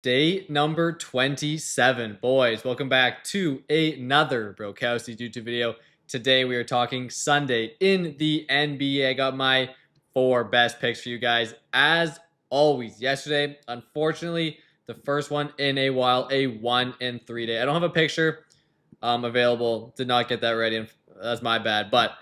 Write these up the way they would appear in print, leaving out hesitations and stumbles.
Day number 27. Boys, welcome back to another Brokowski's YouTube video. Today we are talking Sunday in the NBA. I got my 4 best picks for you guys. As always, yesterday, unfortunately, the first one in a while, a 1-in-3 day. I don't have a picture available. Did not get that ready, and that's my bad. But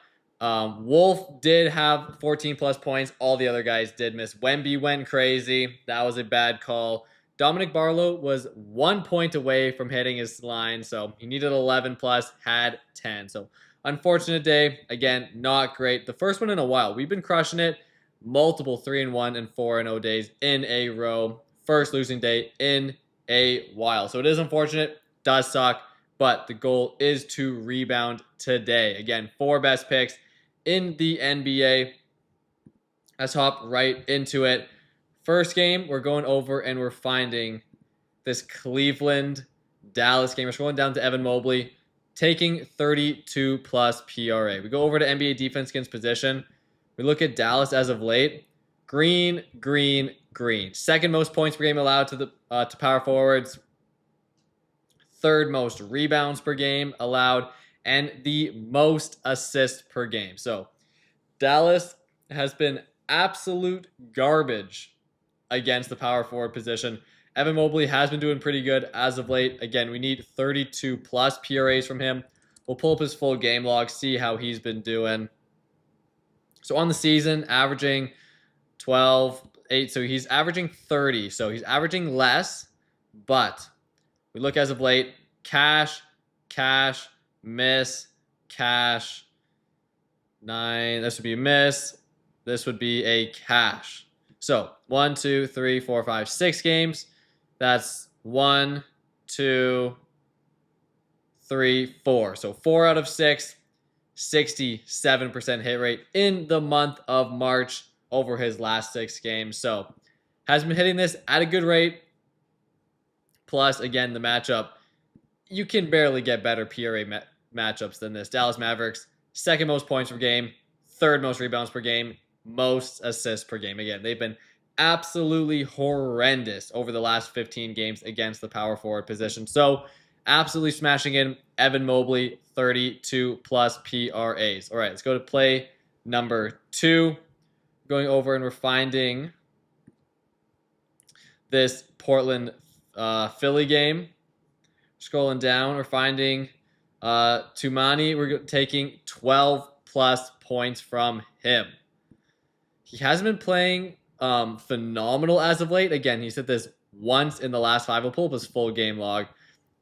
Wolf did have 14 plus points. All the other guys did miss. Wemby went crazy. That was a bad call. Dominic Barlow was 1 point away from hitting his line, so he needed 11 plus, had 10. So unfortunate day. Again, not great. The first one in a while. We've been crushing it. Multiple 3-1 and 4-0 days in a row. First losing day in a while. So it is unfortunate. Does suck. But the goal is to rebound today. Again, 4 best picks in the NBA. Let's hop right into it. First game, we're going over and we're finding this Cleveland-Dallas game. We're scrolling down to Evan Mobley, taking 32 plus PRA. We go over to NBA defense against position. We look at Dallas as of late. Green. Second most points per game allowed to power forwards. Third most rebounds per game allowed, and the most assists per game. So Dallas has been absolute garbage against the power forward position. Evan Mobley has been doing pretty good as of late. Again, we need 32 plus PRAs from him. We'll pull up his full game log, see how he's been doing. So on the season, averaging 12, 8. So he's averaging 30. So he's averaging less, but we look as of late, cash, miss, cash, 9. This would be a miss. This would be a cash. So 1, 2, 3, 4, 5, 6 games. That's 1, 2, 3, 4. So 4 out of 6, 67% hit rate in the month of March over his last 6 games. So has been hitting this at a good rate. Plus, again, the matchup, you can barely get better PRA matchups than this. Dallas Mavericks, second most points per game, third most rebounds per game, most assists per game. Again, they've been absolutely horrendous over the last 15 games against the power forward position. So absolutely smashing in Evan Mobley, 32 plus PRAs. All right, let's go to play number 2. Going over and we're finding this Portland Philly game. Scrolling down, we're finding Tumani. We're taking 12 plus points from him. He hasn't been playing phenomenal as of late. Again, he's hit this once in the last 5. We'll pull up his full game log.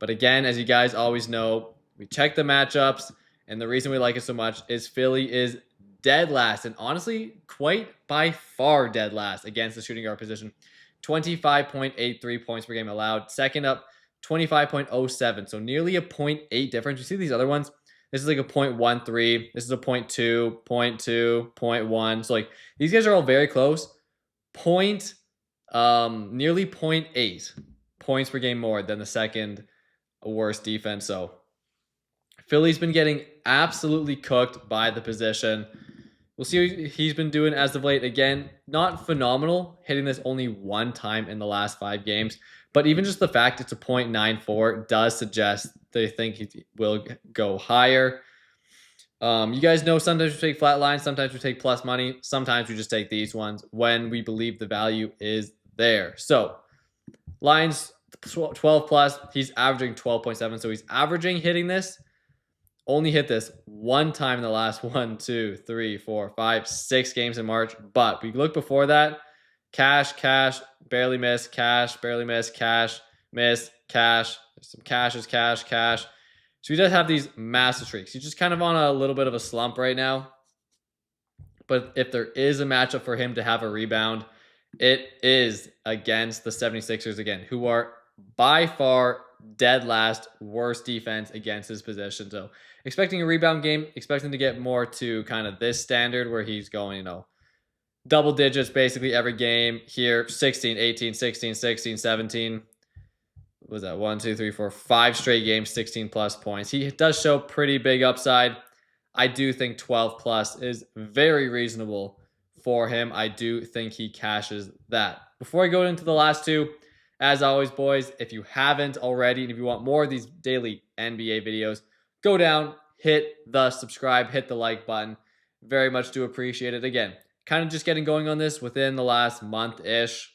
But again, as you guys always know, we check the matchups, and the reason we like it so much is Philly is dead last, and honestly, quite by far dead last against the shooting guard position. 25.83 points per game allowed. Second up, 25.07. So nearly a 0.8 difference. You see these other ones? This is like a 0.13. This is a 0.2, 0.2, 0.1. So like these guys are all very close. Nearly 0.8 points per game more than the second worst defense. So Philly's been getting absolutely cooked by the position. We'll see what he's been doing as of late. Again, not phenomenal, hitting this only 1 time in the last 5 games. But even just the fact it's a 0.94 does suggest they think he will go higher. You guys know sometimes we take flat lines, sometimes we take plus money, sometimes we just take these ones when we believe the value is there. So lines 12 plus, he's averaging 12.7. So he's averaging hitting this. Only hit this 1 time in the last 1, 2, 3, 4, 5, 6 games in March. But we look before that, cash, barely miss, cash, barely miss, cash, miss, cash. Some cashes, cash. So he does have these massive streaks. He's just kind of on a little bit of a slump right now. But if there is a matchup for him to have a rebound, it is against the 76ers again, who are by far dead last, worst defense against his position. So expecting a rebound game, expecting to get more to kind of this standard where he's going, double digits basically every game. Here, 16, 18, 16, 16, 17. What was that? 1, 2, 3, 4, 5 straight games, 16 plus points. He does show pretty big upside. I do think 12 plus is very reasonable for him. I do think he cashes that. Before I go into the last 2, As always, boys, if you haven't already and if you want more of these daily NBA videos, go down, hit the subscribe, hit the like button. Very much do appreciate it. Again, kind of just getting going on this within the last month-ish.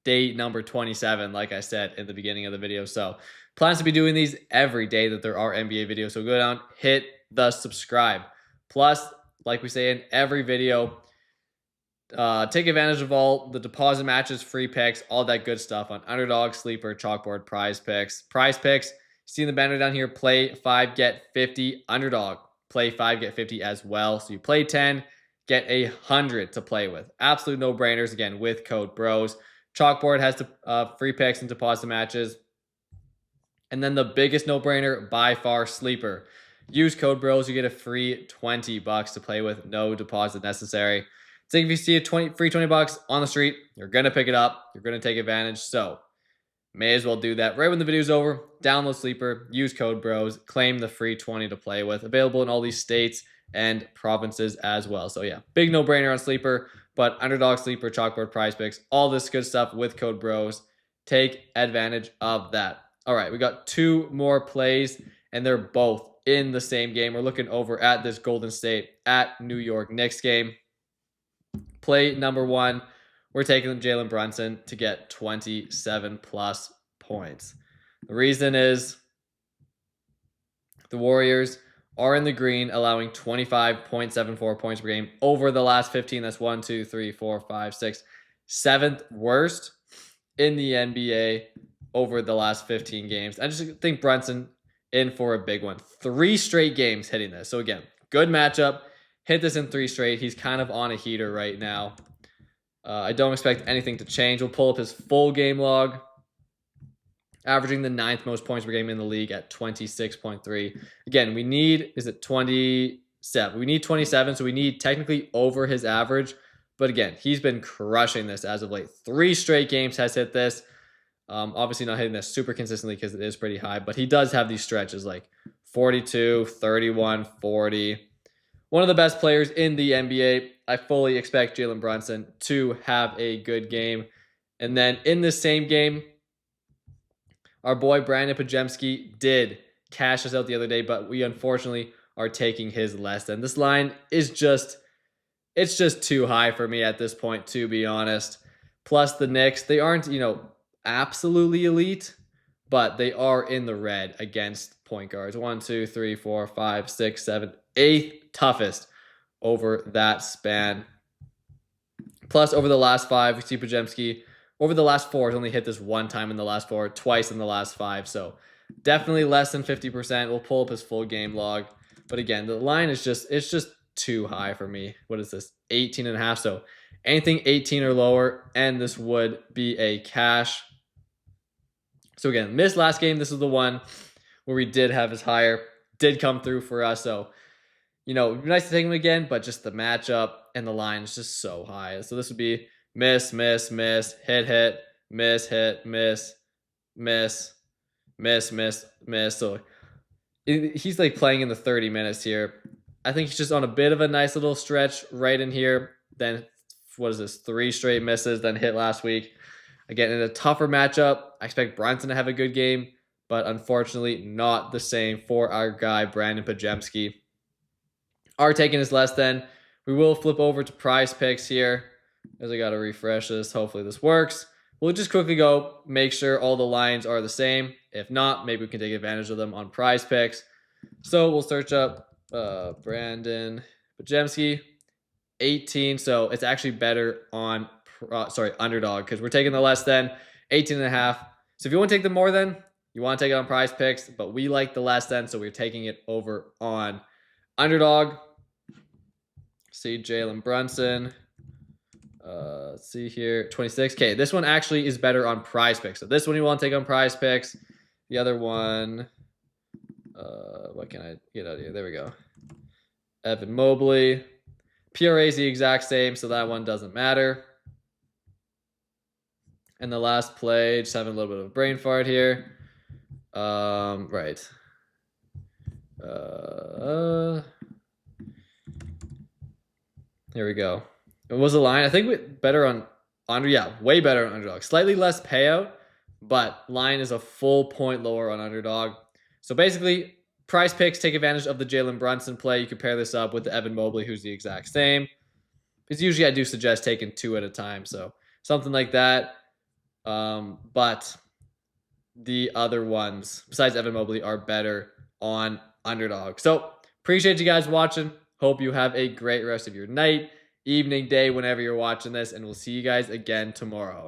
Day number 27, like I said in the beginning of the video. So plans to be doing these every day that there are NBA videos. So go down, hit the subscribe. Plus, like we say in every video, take advantage of all the deposit matches, free picks, all that good stuff on Underdog, Sleeper, Chalkboard, PrizePicks. PrizePicks, see the banner down here, play 5, get 50. Underdog, play 5, get 50 as well. So you play 10, get 100 to play with. Absolute no-brainers, again, with code BROS. Chalkboard has free picks and deposit matches. And then the biggest no-brainer by far, Sleeper. Use code BROS, you get a free $20 to play with, no deposit necessary. So if you see a free $20 on the street, you're going to pick it up. You're going to take advantage. So may as well do that right when the video's over. Download Sleeper, use code BROS, claim the free 20 to play with. Available in all these states and provinces as well. So yeah, big no-brainer on Sleeper, but Underdog, Sleeper, Chalkboard, PrizePicks, all this good stuff with code BROS. Take advantage of that. All right, we got 2 more plays, and they're both in the same game. We're looking over at this Golden State at New York Knicks game. Play number 1, we're taking Jalen Brunson to get 27 plus points. The reason is the Warriors are in the green, allowing 25.74 points per game over the last 15. That's 1, 2, 3, 4, 5, 6, 7th worst in the NBA over the last 15 games. I just think Brunson in for a big one. 3 straight games hitting this. So again, good matchup. Hit this in 3 straight. He's kind of on a heater right now. I don't expect anything to change. We'll pull up his full game log. Averaging the 9th most points per game in the league at 26.3. Again, we need, is it 27? We need 27, so we need technically over his average. But again, he's been crushing this as of late. 3 straight games has hit this. Obviously not hitting this super consistently because it is pretty high. But he does have these stretches like 42, 31, 40. One of the best players in the NBA. I fully expect Jalen Brunson to have a good game. And then in this same game, our boy Brandon Pajemski did cash us out the other day, but we unfortunately are taking his less than. This line is it's just too high for me at this point, to be honest. Plus the Knicks, they aren't, absolutely elite, but they are in the red against point guards. 1, 2, 3, 4, 5, 6, 7, 8th toughest over that span. Plus, over the last 5, we see Pajemski. Over the last 4, he's only hit this 1 time in the last 4, twice in the last 5. So definitely less than 50%. We'll pull up his full game log. But again, the line is it's just too high for me. What is this? 18.5. So anything 18 or lower, and this would be a cash. So again, missed last game. This is the one where we did have his higher. Did come through for us. So, it'd be nice to take him again, but just the matchup and the line is just so high. So this would be miss, miss, miss, hit, miss, hit, miss, miss, miss, miss, miss. So he's like playing in the 30 minutes here. I think he's just on a bit of a nice little stretch right in here. Then, what is this? 3 straight misses, then hit last week. Again, in a tougher matchup, I expect Brunson to have a good game, but unfortunately not the same for our guy, Brandon Pajemski. Our taking is less than. We will flip over to PrizePicks here, as I got to refresh this. Hopefully this works. We'll just quickly go make sure all the lines are the same. If not, maybe we can take advantage of them on PrizePicks. So we'll search up Brandon Pajemski, 18. So it's actually better on Underdog, because we're taking the less than 18.5. So if you want to take the more than, you want to take it on PrizePicks, but we like the less than, so we're taking it over on Underdog. See Jalen Brunson. Let's see here, 26. Okay, this one actually is better on PrizePicks. So this one you want to take on PrizePicks. The other one, what can I get out of here? There we go. Evan Mobley. PRA is the exact same, so that one doesn't matter. And the last play, just having a little bit of a brain fart here. Right. Here we go. It was a line. I think we better on way better on underdog. Slightly less payout, but line is a full point lower on underdog. So basically, PrizePicks take advantage of the Jalen Brunson play. You can pair this up with the Evan Mobley, who's the exact same. Because usually I do suggest taking 2 at a time, so something like that. But the other ones, besides Evan Mobley, are better on underdog. So appreciate you guys watching. Hope you have a great rest of your night, evening, day, whenever you're watching this, and we'll see you guys again tomorrow.